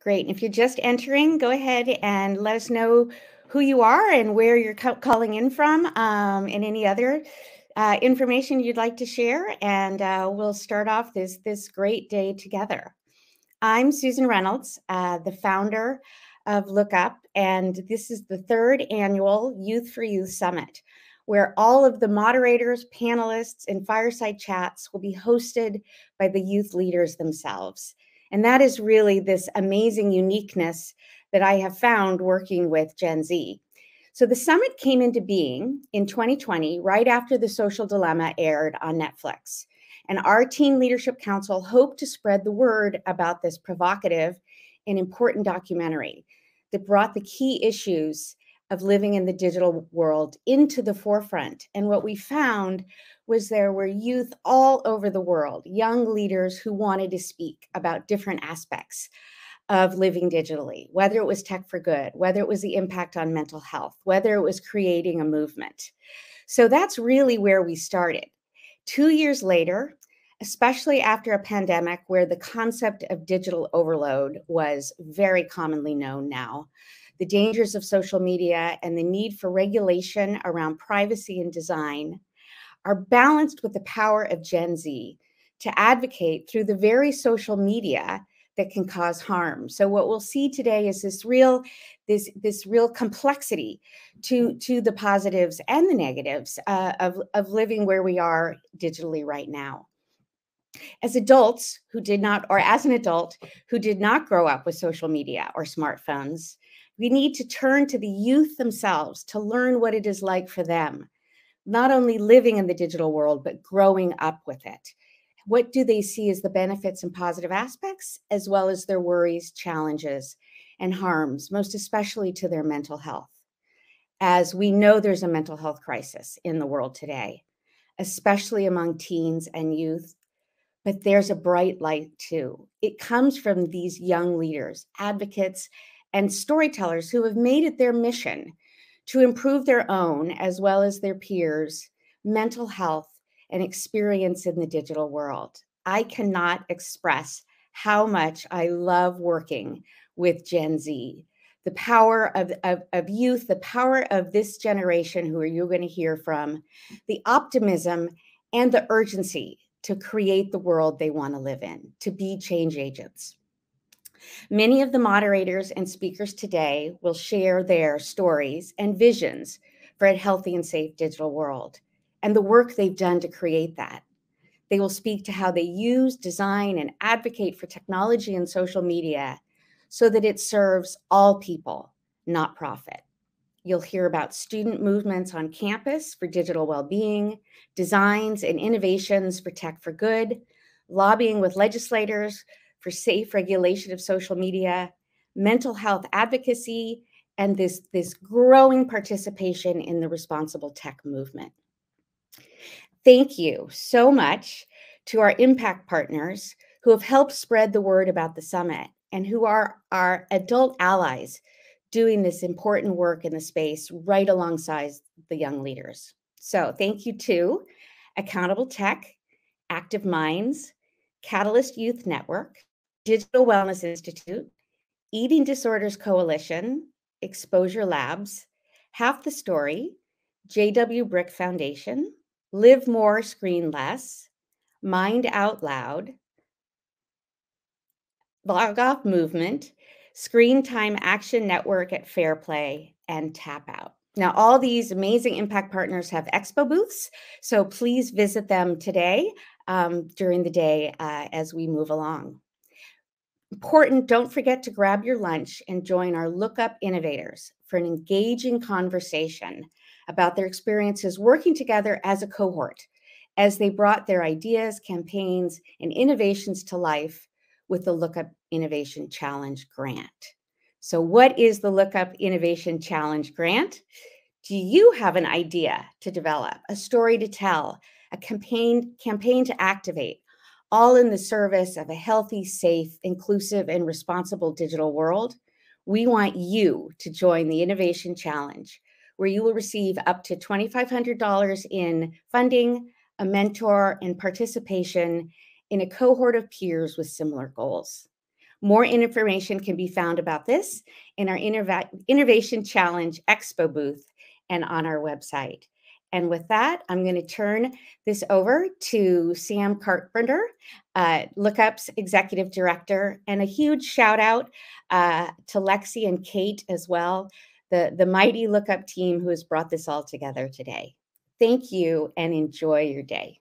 Great. And if you're just entering, go ahead and let us know who you are and where you're calling in from, and any other information you'd like to share. And we'll start off this great day together. I'm Susan Reynolds, the founder of LookUp, and this is the third annual Youth for Youth Summit, where all of the moderators, panelists, and fireside chats will be hosted by the youth leaders themselves. And that is really this amazing uniqueness that I have found working with Gen Z. So the summit came into being in 2020, right after The Social Dilemma aired on Netflix. And our Teen Leadership Council hoped to spread the word about this provocative and important documentary that brought the key issues of living in the digital world into the forefront. And what we found was there were youth all over the world, young leaders who wanted to speak about different aspects of living digitally, whether it was tech for good, whether it was the impact on mental health, whether it was creating a movement. So that's really where we started. 2 years later, especially after a pandemic where the concept of digital overload was very commonly known now, the dangers of social media and the need for regulation around privacy and design are balanced with the power of Gen Z to advocate through the very social media that can cause harm. So what we'll see today is this real complexity to the positives and the negatives of living where we are digitally right now. As adults who did not, or as an adult who did not grow up with social media or smartphones, we need to turn to the youth themselves to learn what it is like for them, not only living in the digital world, but growing up with it. What do they see as the benefits and positive aspects, as well as their worries, challenges, and harms, most especially to their mental health? As we know, there's a mental health crisis in the world today, especially among teens and youth, but there's a bright light too. It comes from these young leaders, advocates, and storytellers who have made it their mission to improve their own, as well as their peers' mental health and experience in the digital world. I cannot express how much I love working with Gen Z. The power of youth, the power of this generation who you're going to hear from, the optimism and the urgency to create the world they want to live in, to be change agents. Many of the moderators and speakers today will share their stories and visions for a healthy and safe digital world and the work they've done to create that. They will speak to how they use, design, and advocate for technology and social media so that it serves all people, not profit. You'll hear about student movements on campus for digital well-being, designs and innovations for tech for good, lobbying with legislators for safe regulation of social media, mental health advocacy, and this growing participation in the responsible tech movement. Thank you so much to our impact partners who have helped spread the word about the summit and who are our adult allies doing this important work in the space right alongside the young leaders. So thank you to Accountable Tech, Active Minds, Catalyst Youth Network, Digital Wellness Institute, Eating Disorders Coalition, Exposure Labs, Half the Story, JW Brick Foundation, Live More, Screen Less, Mind Out Loud, Log Off Movement, Screen Time Action Network at Fair Play, and Tap Out. Now, all these amazing impact partners have expo booths, so please visit them today during the day as we move along. Important, don't forget to grab your lunch and join our LookUp innovators for an engaging conversation about their experiences working together as a cohort as they brought their ideas, campaigns, and innovations to life with the LookUp Innovation Challenge Grant. So what is the LookUp Innovation Challenge Grant? Do you have an idea to develop, a story to tell, a campaign to activate, all in the service of a healthy, safe, inclusive, and responsible digital world? We want you to join the Innovation Challenge, where you will receive up to $2,500 in funding, a mentor, and participation in a cohort of peers with similar goals. More information can be found about this in our Innovation Challenge Expo booth and on our website. And with that, I'm going to turn this over to Sam Carpenter, LookUp's Executive Director, and a huge shout out to Lexi and Kate as well, the mighty LookUp team who has brought this all together today. Thank you and enjoy your day.